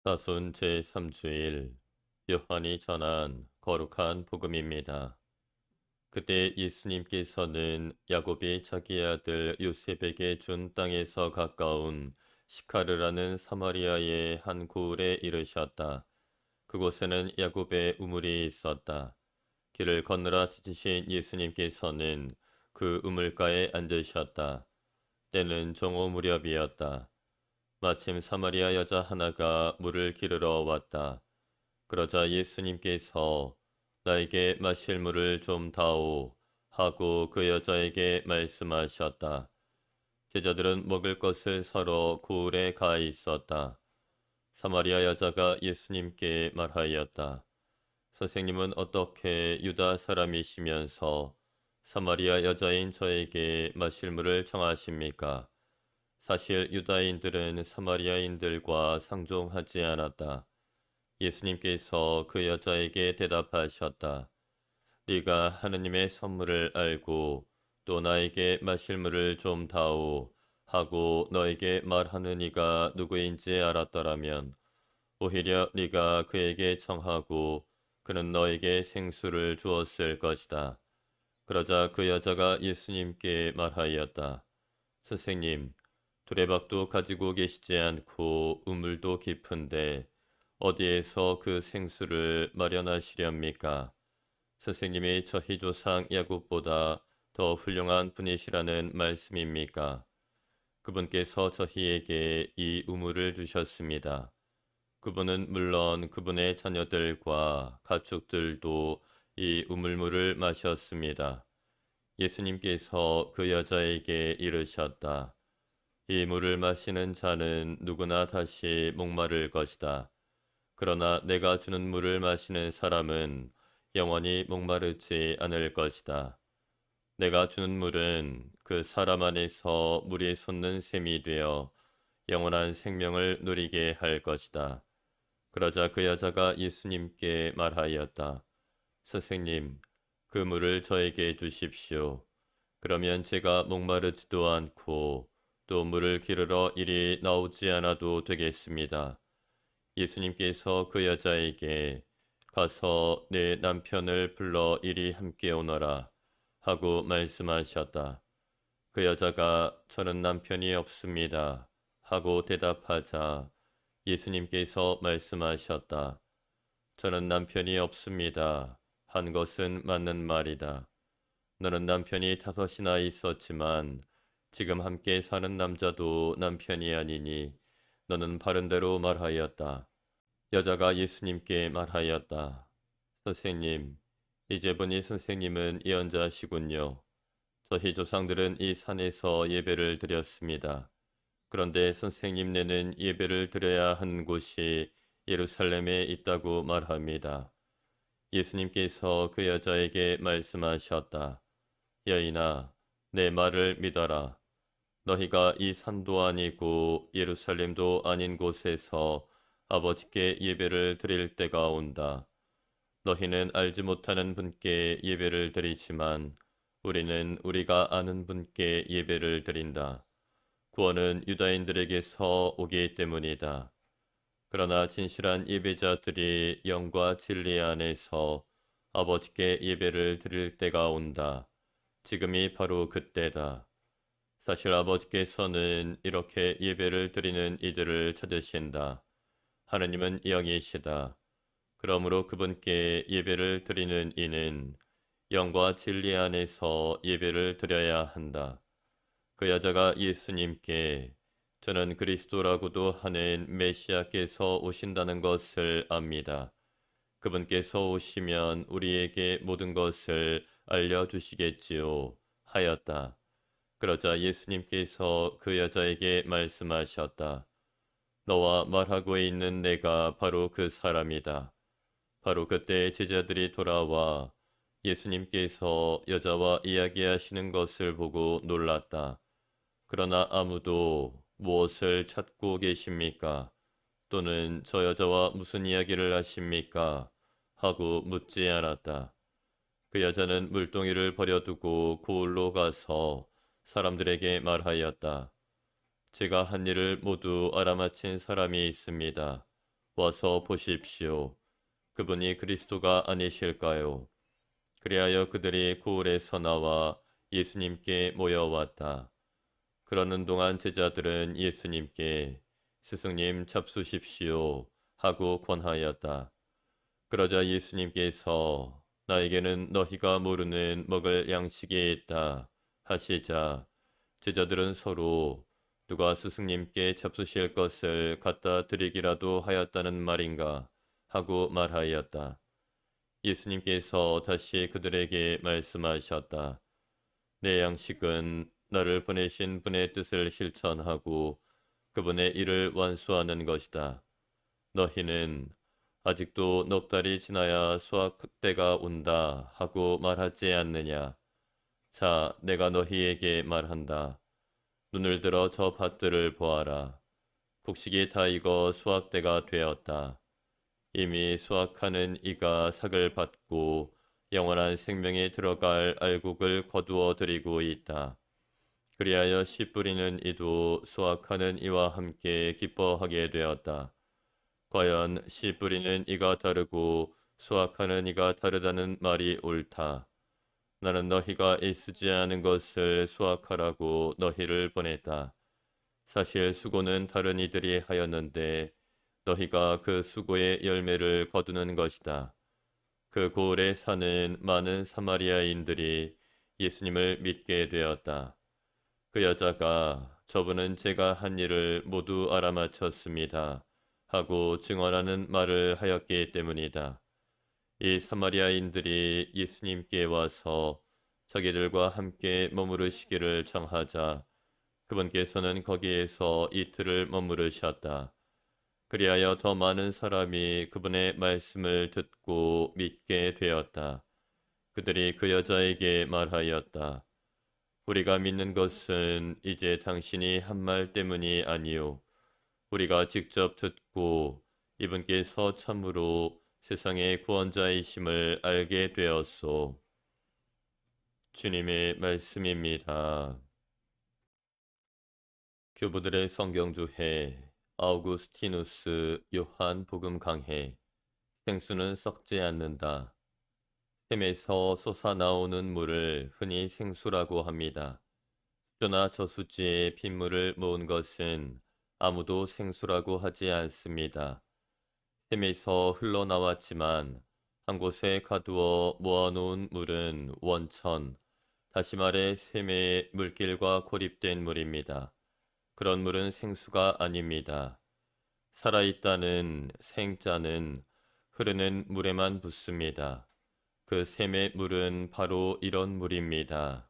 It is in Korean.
사순 제3주일 요한이 전한 거룩한 복음입니다. 그때 예수님께서는 야곱이 자기 아들 요셉에게 준 땅에서 가까운 시카르라는 사마리아의 한 고을에 이르셨다. 그곳에는 야곱의 우물이 있었다. 길을 건너라 지치신 예수님께서는 그 우물가에 앉으셨다. 때는 정오 무렵이었다. 마침 사마리아 여자 하나가 물을 기르러 왔다. 그러자 예수님께서 나에게 마실 물을 좀 다오 하고 그 여자에게 말씀하셨다. 제자들은 먹을 것을 사러 고을에 가 있었다. 사마리아 여자가 예수님께 말하였다. 선생님은 어떻게 유다 사람이시면서 사마리아 여자인 저에게 마실 물을 청하십니까? 사실 유다인들은 사마리아인들과 상종하지 않았다. 예수님께서 그 여자에게 대답하셨다. 네가 하느님의 선물을 알고 또 나에게 마실 물을 좀 다오 하고 너에게 말하는 이가 누구인지 알았더라면 오히려 네가 그에게 청하고 그는 너에게 생수를 주었을 것이다. 그러자 그 여자가 예수님께 말하였다. 선생님, 두레박도 가지고 계시지 않고 우물도 깊은데 어디에서 그 생수를 마련하시렵니까? 선생님이 저희 조상 야곱보다 더 훌륭한 분이시라는 말씀입니까? 그분께서 저희에게 이 우물을 주셨습니다. 그분은 물론 그분의 자녀들과 가축들도 이 우물물을 마셨습니다. 예수님께서 그 여자에게 이르셨다. 이 물을 마시는 자는 누구나 다시 목마를 것이다. 그러나 내가 주는 물을 마시는 사람은 영원히 목마르지 않을 것이다. 내가 주는 물은 그 사람 안에서 물이 솟는 샘이 되어 영원한 생명을 누리게 할 것이다. 그러자 그 여자가 예수님께 말하였다. 선생님, 그 물을 저에게 주십시오. 그러면 제가 목마르지도 않고 또 물을 기르러 이리 나오지 않아도 되겠습니다. 예수님께서 그 여자에게 가서 내 남편을 불러 이리 함께 오너라 하고 말씀하셨다. 그 여자가 저는 남편이 없습니다 하고 대답하자 예수님께서 말씀하셨다. 저는 남편이 없습니다 한 것은 맞는 말이다. 너는 남편이 5이나 있었지만 지금 함께 사는 남자도 남편이 아니니 너는 바른 대로 말하였다. 여자가 예수님께 말하였다. 선생님, 이제 보니 선생님은 예언자시군요. 저희 조상들은 이 산에서 예배를 드렸습니다. 그런데 선생님네는 예배를 드려야 하는 곳이 예루살렘에 있다고 말합니다. 예수님께서 그 여자에게 말씀하셨다. 여인아, 내 말을 믿어라. 너희가 이 산도 아니고 예루살렘도 아닌 곳에서 아버지께 예배를 드릴 때가 온다. 너희는 알지 못하는 분께 예배를 드리지만 우리는 우리가 아는 분께 예배를 드린다. 구원은 유다인들에게서 오기 때문이다. 그러나 진실한 예배자들이 영과 진리 안에서 아버지께 예배를 드릴 때가 온다. 지금이 바로 그때다. 사실 아버지께서는 이렇게 예배를 드리는 이들을 찾으신다. 하느님은 영이시다. 그러므로 그분께 예배를 드리는 이는 영과 진리 안에서 예배를 드려야 한다. 그 여자가 예수님께 저는 그리스도라고도 하는 메시아께서 오신다는 것을 압니다. 그분께서 오시면 우리에게 모든 것을 알려주시겠지요. 하였다. 그러자 예수님께서 그 여자에게 말씀하셨다. 너와 말하고 있는 내가 바로 그 사람이다. 바로 그때 제자들이 돌아와 예수님께서 여자와 이야기하시는 것을 보고 놀랐다. 그러나 아무도 무엇을 찾고 계십니까? 또는 저 여자와 무슨 이야기를 하십니까? 하고 묻지 않았다. 그 여자는 물동이를 버려두고 고을로 가서 사람들에게 말하였다. 제가 한 일을 모두 알아맞힌 사람이 있습니다. 와서 보십시오. 그분이 그리스도가 아니실까요? 그리하여 그들이 고을에서 나와 예수님께 모여왔다. 그러는 동안 제자들은 예수님께 스승님 잡수십시오 하고 권하였다. 그러자 예수님께서 나에게는 너희가 모르는 먹을 양식이 있다 하시자 제자들은 서로 누가 스승님께 잡수실 것을 갖다 드리기라도 하였다는 말인가 하고 말하였다. 예수님께서 다시 그들에게 말씀하셨다. 내 양식은 나를 보내신 분의 뜻을 실천하고 그분의 일을 완수하는 것이다. 너희는 아직도 넉 달이 지나야 수확 때가 온다 하고 말하지 않느냐. 자, 내가 너희에게 말한다. 눈을 들어 저 밭들을 보아라. 곡식이 다 익어 수확 때가 되었다. 이미 수확하는 이가 삭을 받고 영원한 생명에 들어갈 알곡을 거두어 드리고 있다. 그리하여 씨 뿌리는 이도 수확하는 이와 함께 기뻐하게 되었다. 과연 씨 뿌리는 이가 다르고 수확하는 이가 다르다는 말이 옳다. 나는 너희가 애쓰지 않은 것을 수확하라고 너희를 보냈다. 사실 수고는 다른 이들이 하였는데 너희가 그 수고의 열매를 거두는 것이다. 그 고을에 사는 많은 사마리아인들이 예수님을 믿게 되었다. 그 여자가 저분은 제가 한 일을 모두 알아맞혔습니다 하고 증언하는 말을 하였기 때문이다. 이 사마리아인들이 예수님께 와서 자기들과 함께 머무르시기를 청하자 그분께서는 거기에서 이틀을 머무르셨다. 그리하여 더 많은 사람이 그분의 말씀을 듣고 믿게 되었다. 그들이 그 여자에게 말하였다. 우리가 믿는 것은 이제 당신이 한 말 때문이 아니요. 우리가 직접 듣고 이분께서 참으로 세상의 구원자이심을 알게 되었소. 주님의 말씀입니다. 교부들의 성경주해 아우구스티누스 요한 복음 강해 생수는 썩지 않는다. 샘에서 솟아나오는 물을 흔히 생수라고 합니다. 수조나 저수지에 빗물을 모은 것은 아무도 생수라고 하지 않습니다. 샘에서 흘러나왔지만 한 곳에 가두어 모아놓은 물은 원천, 다시 말해 샘의 물길과 고립된 물입니다. 그런 물은 생수가 아닙니다. 살아있다는 생자는 흐르는 물에만 붙습니다. 그 샘의 물은 바로 이런 물입니다.